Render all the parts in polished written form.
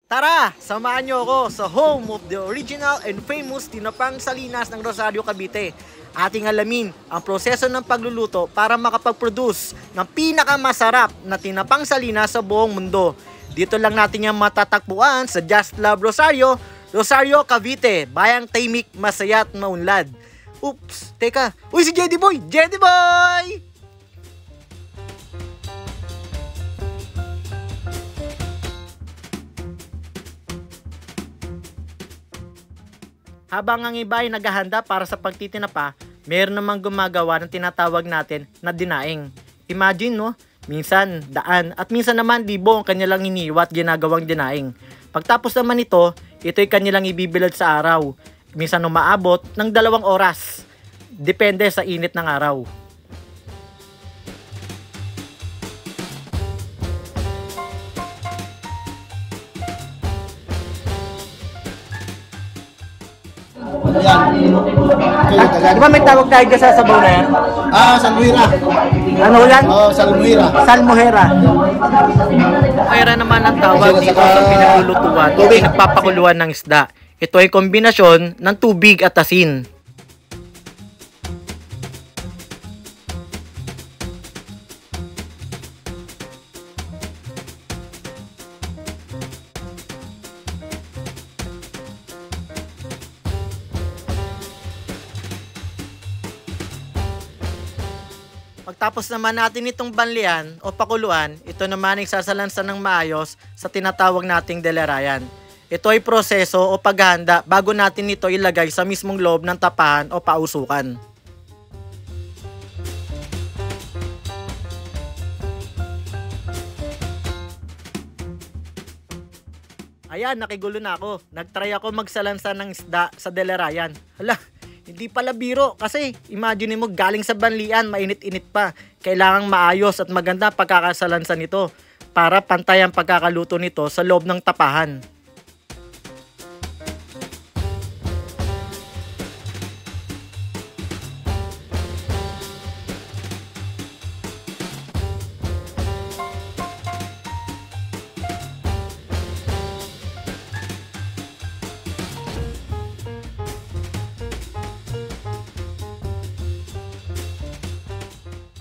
Tara, samahan nyo ako sa home of the original and famous tinapang salinas ng Rosario, Cavite. Ating alamin ang proseso ng pagluluto para makapag-produce ng pinakamasarap na tinapang salinas sa buong mundo. Dito lang natin yung matatagpuan sa Just Love Rosario, Rosario, Cavite, bayang tahimik, masaya at maunlad. Oops, teka. Uy, si Jedi Boy! Jedi Boy! Habang ang iba ay naghahanda para sa pagtitinapa, meron namang gumagawa ng tinatawag natin na dinaing. Imagine no, minsan daan at minsan naman libo ang kanilang hiniwat ginagawang dinaing. Pagtapos naman ito, ito'y kanilang ibibilad sa araw. Minsan umaabot ng 2 oras. Depende sa init ng araw. Di ba may tawag tayo sa sabaw na yan? Salmuhira. Ano yan? Salmuhira. Salmuhera. Salmuhera naman ang tawag dito sa pinaglulutuan o pinagpapakuluan ng isda. Ito ay kombinasyon ng tubig at asin. Pagtapos naman natin itong banlian o pakuluan, ito naman ay sasalansan ng maayos sa tinatawag nating delerayan. Ito ay proseso o paghahanda bago natin ito ilagay sa mismong loob ng tapahan o pausukan. Ayan, nakigulo na ako. Nagtry ako magsalansan ng isda sa delerayan. Hala! Hindi pala biro kasi imagine mo galing sa banlian, mainit-init pa. Kailangang maayos at maganda pagkakasalansan nito para pantay ang pagkakaluto nito sa loob ng tapahan.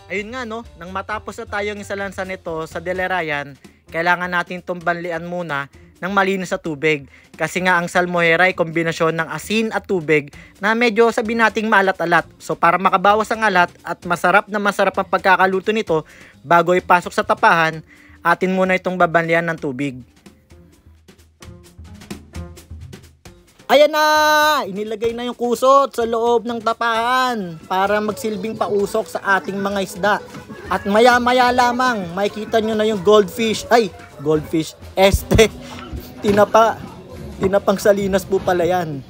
Ayun nga no, nang matapos na tayong isalansan nito sa delerayan, kailangan natin itong banlian muna ng malinis sa tubig. Kasi nga ang salmuhera ay kombinasyon ng asin at tubig na medyo sabihin nating maalat-alat. So para makabawas ang alat at masarap ang pagkakaluto nito, bago ipasok sa tapahan, atin muna itong babanlian ng tubig. Ayan na! Inilagay na yung kusot sa loob ng tapahan para magsilbing pausok sa ating mga isda. At maya-maya lamang, makikita nyo na yung goldfish. Ay, goldfish. Tinapang salinas po pala yan.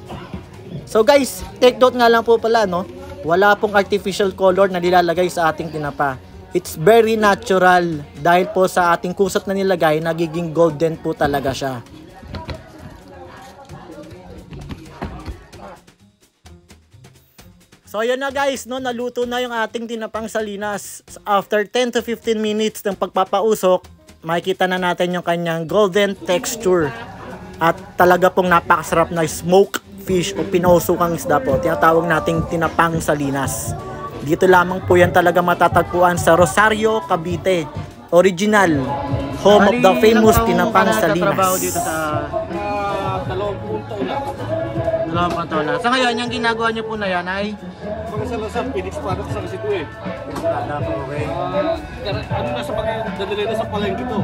So guys, take note nga lang po pala, no? Wala pong artificial color na nilalagay sa ating tinapa. It's very natural. Dahil po sa ating kusot na nilagay, nagiging golden po talaga siya. So ayan na guys, no, naluto na yung ating tinapang salinas. After 10 to 15 minutes ng pagpapausok, makikita na natin yung kanyang golden texture. At talaga pong napakasarap na smoked fish o pinausukang isda po. Tinatawag nating tinapang salinas. Dito lamang po yan talaga matatagpuan sa Rosario, Cavite. Original, home of the famous tinapang salinas. Dito sa 2 taon na. 2 taon na. Sa ngayon, yung ginagawa niyo po na yan ay Pagkasalansan, Phoenix product sa kasi ito eh. okay. Ano na sa dadalhin na sa palengke to?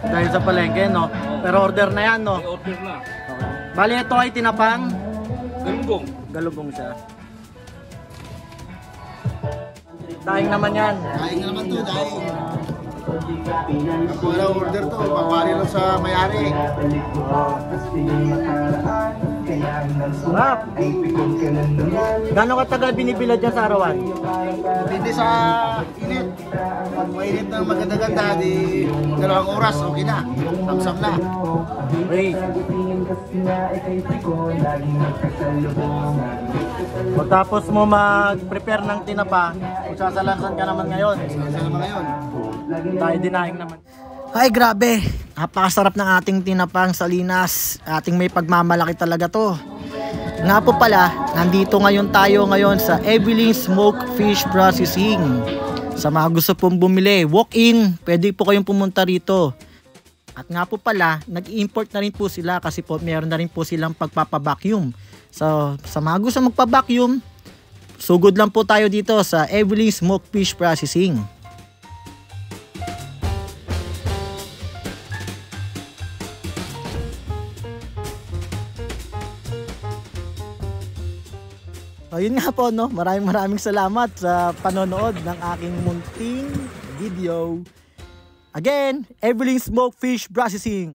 Dahil sa palengke, no? Pero order na yan, no? May order na. Okay. Bali, ito ay tinapang Galunggong. galunggong siya. Daing naman yan. Daing naman to, daing. Ako wala order to, papari lang sa may-ari. Sarap! Gano'ng katagal binibilad niya sa arawan? Depende sa init. Pag mainit na maganda-ganda, di 2 oras, okay na. Tamsam na. Okay. Pagtapos mo mag-prepare ng tinapa, sasalansan ka naman ngayon. Saan naman ngayon? Tayo dinaing naman. Ay grabe, napakasarap ng ating tinapang salinas. Ating may pagmamalaki talaga to. Nga po pala, nandito ngayon tayo sa Evelyn Smoke Fish Processing. Sa mga gusto pong bumili, walk-in, pwede po kayong pumunta rito. At nga po pala, nag-import na rin po sila kasi po meron na rin po silang pagpapavacuum. So, sa mga gusto magpa-vacuum, sugod lang po tayo dito sa Evelyn Smoke Fish Processing. So, yun nga po, no? Maraming salamat sa panonood ng aking munting video. Again, Evelyn Smoke Fish Processing.